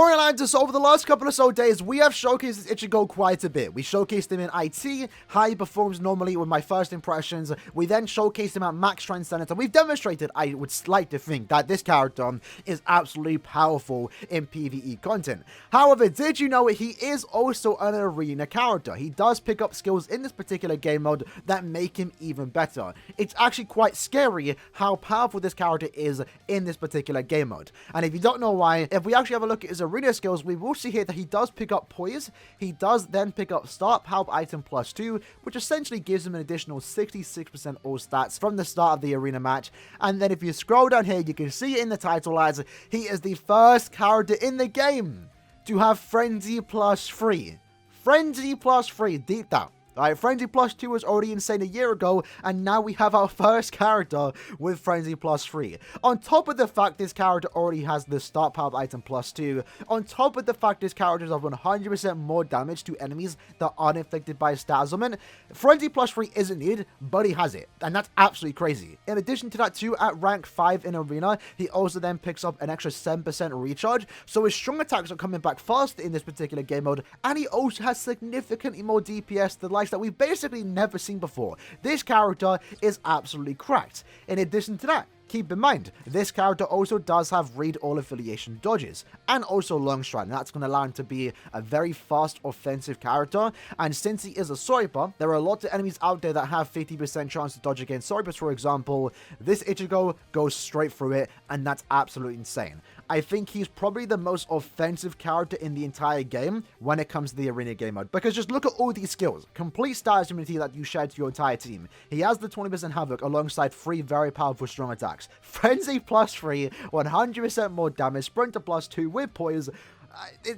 Alright, lads, so over the last couple of days, we have showcased this ICHIGO quite a bit. We showcased him in IT, how he performs normally with my first impressions. We then showcased him at Max Strength Senator. We've demonstrated, I would like to think, that this character is absolutely powerful in PvE content. However, did you know he is also an arena character? He does pick up skills in this particular game mode that make him even better. It's actually quite scary how powerful this character is in this particular game mode. And if you don't know why, if we actually have a look at his arena skills, we will see here that he does pick up Poise. He does then pick up Start Power Item +2, which essentially gives him an additional 66% all stats from the start of the arena match. And then if you scroll down here, you can see it in the title as he is the first character in the game to have Frenzy +3. Frenzy +3, deep down. Alright, Frenzy +2 was already insane a year ago, and now we have our first character with Frenzy +3. On top of the fact this character already has the Start Power Item +2, on top of the fact this character does 100% more damage to enemies that aren't inflicted by Stat Summon, Frenzy +3 isn't needed, but he has it, and that's absolutely crazy. In addition to that too, at rank 5 in Arena, he also then picks up an extra 7% recharge, so his strong attacks are coming back faster in this particular game mode, and he also has significantly more DPS than that we've basically never seen before. This character is absolutely cracked. In addition to that, keep in mind, this character also does have read all affiliation dodges and also long stride, and that's going to allow him to be a very fast offensive character. And since he is a sniper, there are a lot of enemies out there that have 50% chance to dodge against snipers, for example. This ICHIGO goes straight through it, and that's absolutely insane. I think he's probably the most offensive character in the entire game when it comes to the arena game mode, because just look at all these skills. Complete status immunity that you share to your entire team. He has the 20% havoc alongside 3 very powerful strong attacks. Frenzy +3, 100% more damage, Sprinter +2 with Poise.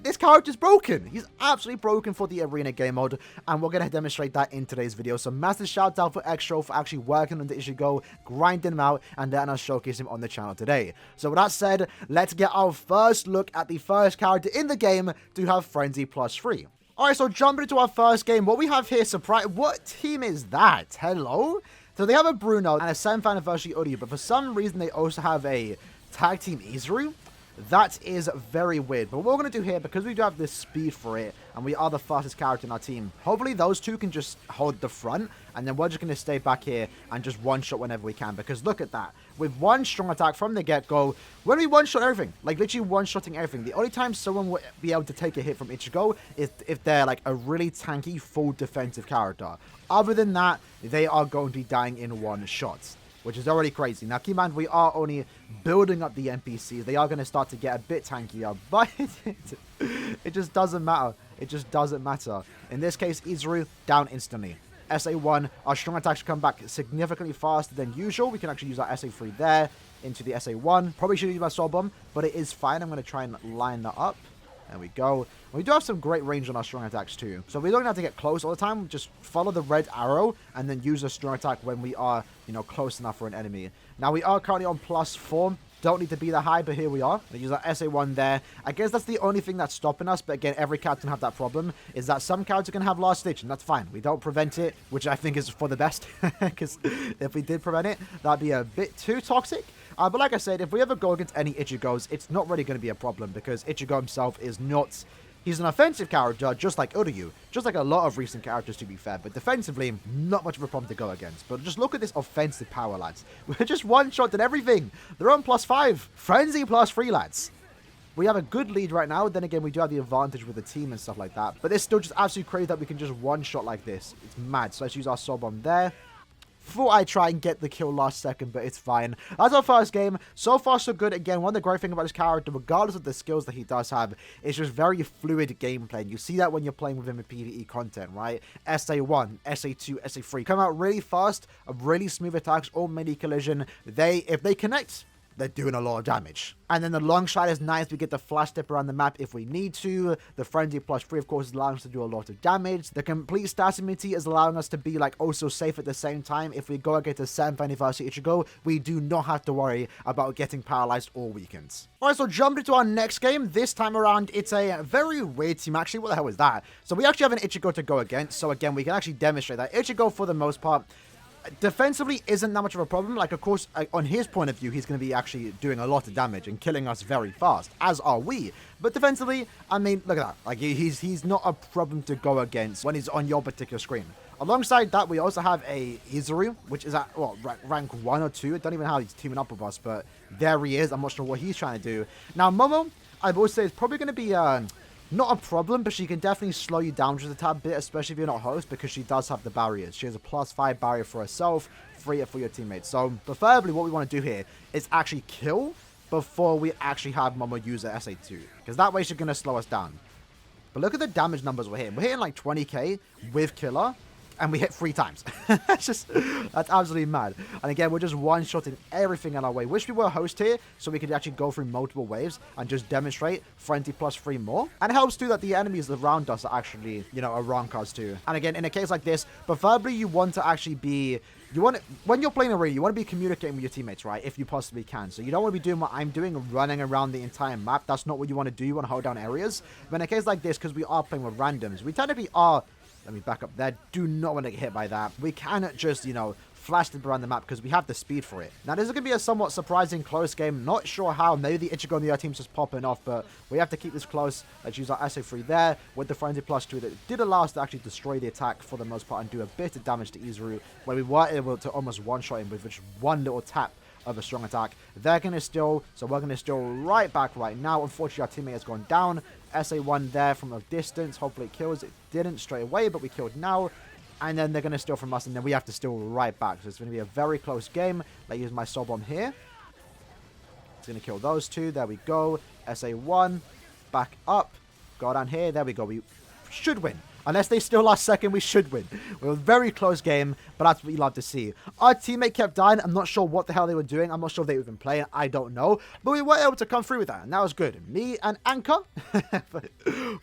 This character's broken. He's absolutely broken for the arena game mode, and we're going to demonstrate that in today's video. So massive shout out for Extra for actually working on the ICHIGO, grinding him out, and letting us showcase him on the channel today. So with that said, let's get our first look at the first character in the game to have Frenzy +3. Alright, so jumping into our first game, what we have here, surprise, what team is that? Hello? So they have a Bruno and a 7th anniversary Uryu, but for some reason they also have a tag team Izuru. That is very weird, but what we're going to do here, because we do have this speed for it, and we are the fastest character in our team, hopefully those two can just hold the front, and then we're just going to stay back here and just one-shot whenever we can, because look at that. With one strong attack from the get-go, when we one-shot everything, like literally one-shotting everything, the only time someone will be able to take a hit from ICHIGO is if they're like a really tanky, full defensive character. Other than that, they are going to be dying in one shot, which is already crazy. Now, keep in mind, we are only building up the NPCs. They are going to start to get a bit tankier, but it just doesn't matter. It just doesn't matter. In this case, Izuru down instantly. SA1, our strong attacks come back significantly faster than usual. We can actually use our SA3 there into the SA1. Probably should use my Soul Bomb, but it is fine. I'm going to try and line that up. There we go. We do have some great range on our strong attacks too. So we don't have to get close all the time. Just follow the red arrow and then use a strong attack when we are, close enough for an enemy. Now we are currently on +4. Don't need to be that high, but here we are. I use our SA1 there. I guess that's the only thing that's stopping us. But again, every character can have that problem. Is that some characters can have last stitch, and that's fine. We don't prevent it, which I think is for the best. Because if we did prevent it, that'd be a bit too toxic. But like I said, if we ever go against any ICHIGOs, it's not really going to be a problem, because ICHIGO himself is not... He's an offensive character, just like Uryu. Just like a lot of recent characters, to be fair. But defensively, not much of a problem to go against. But just look at this offensive power, lads. We're just one-shotting everything. They're on +5. Frenzy +3, lads. We have a good lead right now. Then again, we do have the advantage with the team and stuff like that. But it's still just absolutely crazy that we can just one-shot like this. It's mad. So let's use our Soul Bomb there. Thought I'd try and get the kill last second, but it's fine. That's our first game. So far, so good. Again, one of the great things about this character, regardless of the skills that he does have, is just very fluid gameplay. And you see that when you're playing with him in PvE content, right? SA1, SA2, SA3 come out really fast, really smooth attacks, or mini collision. If they connect, they're doing a lot of damage. And then the long shot is nice. We get the flash step around the map if we need to. The Frenzy +3, of course, is allowing us to do a lot of damage. The complete stat immunity is allowing us to be like also safe at the same time. If we go against a 7th anniversary ICHIGO, we do not have to worry about getting paralyzed or weakened. Alright, so jump into our next game. This time around, it's a very weird team. Actually, what the hell is that? So we actually have an ICHIGO to go against. So again, we can actually demonstrate that ICHIGO, for the most part, defensively isn't that much of a problem. Like, of course, on his point of view, he's going to be actually doing a lot of damage and killing us very fast, as are we. But defensively, I mean, look at that. Like, he's not a problem to go against when he's on your particular screen. Alongside that, we also have a Izuru, which is at, well, rank 1 or 2. I don't even know how he's teaming up with us, but there he is. I'm not sure what he's trying to do. Now, Momo, I will say, is probably going to be not a problem, but she can definitely slow you down just a tad bit, especially if you're not host, because she does have the barriers. She has a +5 barrier for herself, 3 for your teammates. So, preferably, what we want to do here is actually kill before we actually have Momo use her SA2, because that way she's going to slow us down. But look at the damage numbers we're hitting. We're hitting like 20k with Killer, and we hit 3 times. that's absolutely mad. And again, we're just one-shotting everything in our way. Wish we were a host here, so we could actually go through multiple waves and just demonstrate frenzy +3 more. And it helps too that the enemies around us are actually, you know, around us too. And again, in a case like this, preferably you want to actually be... when you're playing arena, you want to be communicating with your teammates, right? If you possibly can. So you don't want to be doing what I'm doing, running around the entire map. That's not what you want to do. You want to hold down areas. But in a case like this, because we are playing with randoms, we technically are... Let me back up there. Do not want to get hit by that. We cannot just, you know, flash them around the map because we have the speed for it. Now, this is going to be a somewhat surprising close game. Not sure how. Maybe the ICHIGO on the other team's just popping off, but we have to keep this close. Let's use our SA3 there with the Frenzy +2 that did allow us to actually destroy the attack for the most part and do a bit of damage to Izuru, where we were able to almost one-shot him with just one little tap of a strong attack. They're going to steal, so we're going to steal right back right now. Unfortunately, our teammate has gone down. SA1 there from a distance. Hopefully it kills. It didn't straight away, but we killed now. And then they're going to steal from us, and then we have to steal right back. So it's going to be a very close game. Let's use my soul bomb here. It's going to kill those 2. There we go. SA1. Back up. Go down here. There we go. We should win. Unless they steal last second, we should win. It was a very close game, but that's what you love to see. Our teammate kept dying. I'm not sure what the hell they were doing. I'm not sure if they were even playing. I don't know. But we were able to come through with that, and that was good. Me and Anchor,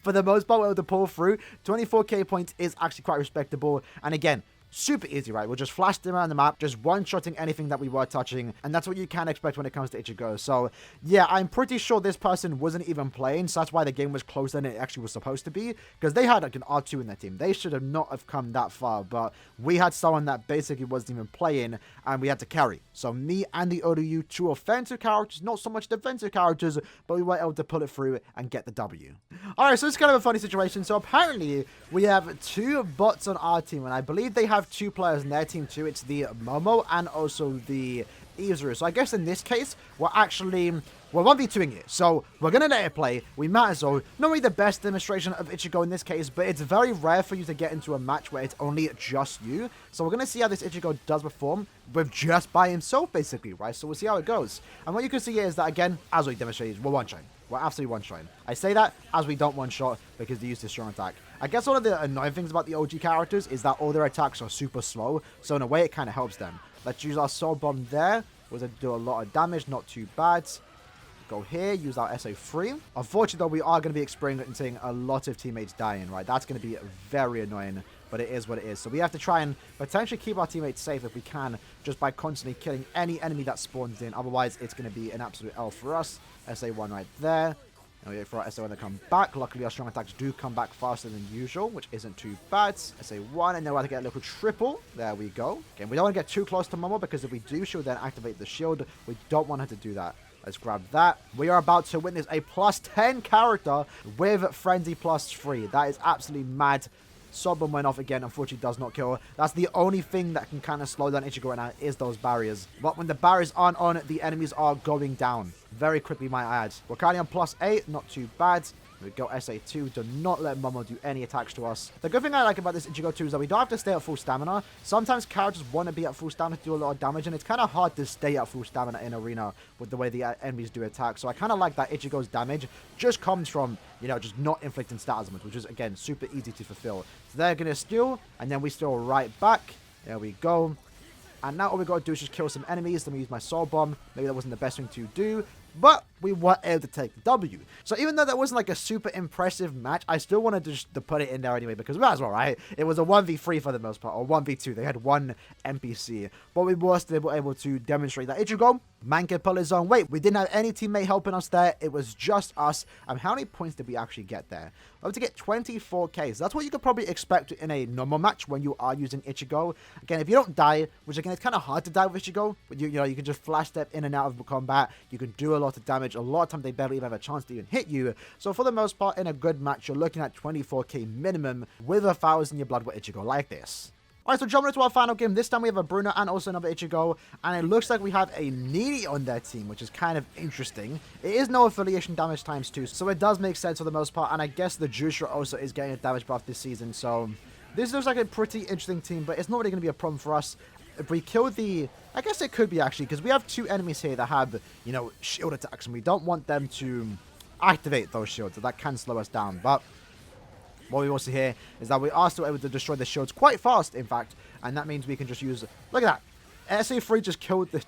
for the most part, were able to pull through. 24k points is actually quite respectable. And again, super easy, right? We'll just flash them around the map, just one-shotting anything that we were touching, and that's what you can expect when it comes to ICHIGO. So, yeah, I'm pretty sure this person wasn't even playing, so that's why the game was closer than it actually was supposed to be, because they had like an R2 in their team. They should have not have come that far, but we had someone that basically wasn't even playing, and we had to carry. So, me and the ODU, 2 offensive characters, not so much defensive characters, but we were able to pull it through and get the W. Alright, so it's kind of a funny situation. So, apparently, we have 2 bots on our team, and I believe they have 2 players in their team too. It's the Momo and also the Izuru. So I guess in this case, we're 1v2ing it. So we're going to let it play. We might as well. Not really the best demonstration of ICHIGO in this case, but it's very rare for you to get into a match where it's only just you. So we're going to see how this ICHIGO does perform with just by himself, basically, right? So we'll see how it goes. And what you can see here is that, again, as we demonstrated, we're one-shotting. We're absolutely one-shotting. I say that as we don't one-shot because they use this strong attack. I guess one of the annoying things about the OG characters is that all their attacks are super slow, so in a way it kind of helps them. Let's use our soul bomb there. We're going to do a lot of damage, not too bad. Go here, use our SA3. Unfortunately, though, we are going to be experiencing a lot of teammates dying, right? That's going to be very annoying, but it is what it is. So we have to try and potentially keep our teammates safe if we can, just by constantly killing any enemy that spawns in. Otherwise, it's going to be an absolute L for us. SA1 right there. And we wait for our SA1 to come back. Luckily, our strong attacks do come back faster than usual, which isn't too bad. SA1, and then we'll have to get a little triple. There we go. Again, we don't want to get too close to Momo, because if we do, she'll then activate the shield. We don't want her to do that. Let's grab that. We are about to witness a +10 character with Frenzy +3. That is absolutely mad. Sobbum went off again, unfortunately does not kill. That's the only thing that can kind of slow down ICHIGO right now is those barriers. But when the barriers aren't on, the enemies are going down. Very quickly, might I add. We're currently on +8, not too bad. We go SA2, do not let Momo do any attacks to us. The good thing I like about this ICHIGO 2 is that we don't have to stay at full stamina. Sometimes characters want to be at full stamina to do a lot of damage, and it's kind of hard to stay at full stamina in arena with the way the enemies do attack. So I kind of like that ICHIGO's damage just comes from, you know, just not inflicting stat as much, which is, again, super easy to fulfill. So they're going to steal, and then we steal right back. There we go. And now all we got to do is just kill some enemies. Then we use my soul bomb. Maybe that wasn't the best thing to do, but we were able to take the W. So even though that wasn't like a super impressive match, I still wanted to put it in there anyway, because we might as well, right? It was a 1v3 for the most part, or 1v2. They had one NPC, but we were still able to demonstrate that ICHIGO Man can pull his own weight. We didn't have any teammate helping us there. It was just us. How many points did we actually get there? We have to get 24k. So that's what you could probably expect in a normal match when you are using ICHIGO. Again, if you don't die, which again, it's kind of hard to die with ICHIGO, but you know, you can just flash step in and out of combat. You can do a lot of damage. A lot of times they barely even have a chance to even hit you. So for the most part, in a good match, you're looking at 24k minimum with 1,000 in your blood with ICHIGO like this. Alright, so jumping into our final game. This time we have a Bruno and also another ICHIGO. And it looks like we have a Needy on their team, which is kind of interesting. It is no affiliation damage ×2, so it does make sense for the most part. And I guess the Juicer also is getting a damage buff this season. So this looks like a pretty interesting team, but it's not really going to be a problem for us. If we kill the... I guess it could be actually, because we have 2 enemies here that have, you know, shield attacks. And we don't want them to activate those shields, so that can slow us down. But... what we also hear is that we are still able to destroy the shields quite fast, in fact. And that means we can just use... look at that. SA3 just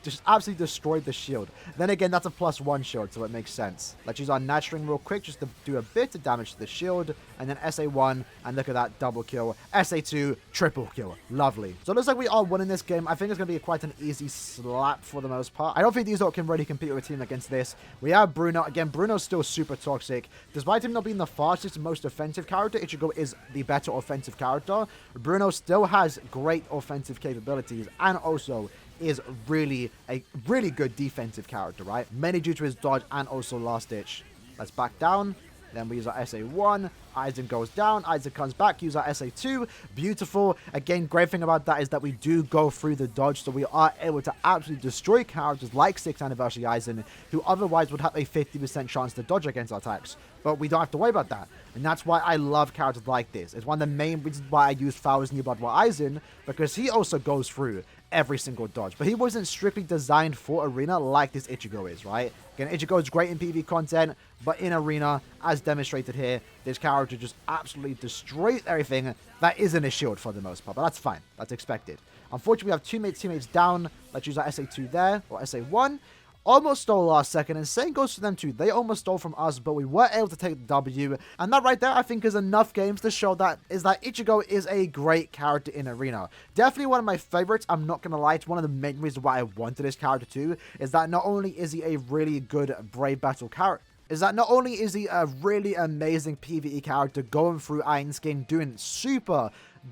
just absolutely destroyed the shield. Then again, that's a +1 shield, so it makes sense. Let's use our nurturing real quick just to do a bit of damage to the shield. And then SA1, and look at that, double kill. SA2, triple kill. Lovely. So it looks like we are winning this game. I think it's going to be quite an easy slap for the most part. I don't think these all can really compete with a team against this. We have Bruno. Again, Bruno's still super toxic. Despite him not being the fastest and most offensive character, ICHIGO is the better offensive character. Bruno still has great offensive capabilities and also is really a really good defensive character, right? Mainly due to his dodge and also last ditch. Let's back down. Then we use our SA1. Aizen goes down. Aizen comes back. Use our SA2. Beautiful. Again, great thing about that is that we do go through the dodge, so we are able to absolutely destroy characters like 6th Anniversary Aizen, who otherwise would have a 50% chance to dodge against our attacks. But we don't have to worry about that. And that's why I love characters like this. It's one of the main reasons why I use 1,000 Year Blood with Aizen, because he also goes through every single dodge. But he wasn't strictly designed for Arena like this ICHIGO is, right? Again, ICHIGO is great in PvP content, but in Arena, as demonstrated here, this character just absolutely destroys everything that isn't a shield for the most part. But that's fine. That's expected. Unfortunately, we have 2 teammates down. Let's use our SA2 there, or SA1. Almost stole last second, and same goes for them too. They almost stole from us, but we were able to take the W. And that right there, I think, is enough games to show that ICHIGO is a great character in Arena. Definitely one of my favorites. I'm not gonna lie, it's one of the main reasons why I wanted this character too, is that not only is he a really good Brave Battle character, is that not only is he a really amazing PvE character going through Iron Skin, doing super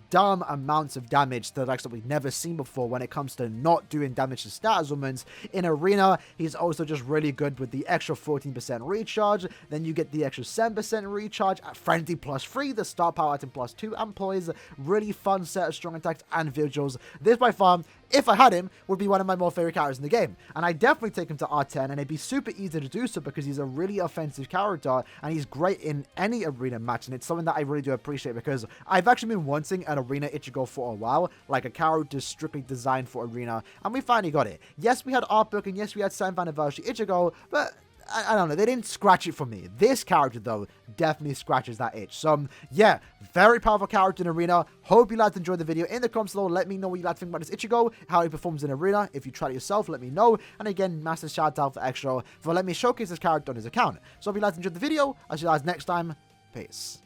dumb amounts of damage to the likes that we've never seen before when it comes to not doing damage to status augments. In Arena, he's also just really good with the extra 14% recharge. Then you get the extra 7% recharge at Frenzy +3, the star power item +2, and Poise. Really fun set of strong attacks and visuals. This by far, if I had him, would be one of my more favorite characters in the game. And I definitely take him to R10, and it'd be super easy to do so because he's a really offensive character, and he's great in any Arena match, and it's something that I really do appreciate because I've actually been wanting an Arena ICHIGO for a while, like a character strictly designed for Arena, and we finally got it. Yes, we had Art Book, and yes, we had 7th Anniversary ICHIGO, but I don't know, they didn't scratch it for me. This character, though, definitely scratches that itch. So, yeah, very powerful character in Arena. Hope you guys enjoyed the video. In the comments below, let me know what you guys think about this ICHIGO, how he performs in Arena. If you try it yourself, let me know. And again, massive shout out for Extra for letting me showcase this character on his account. So, if you guys enjoyed the video, I'll see you guys next time. Peace.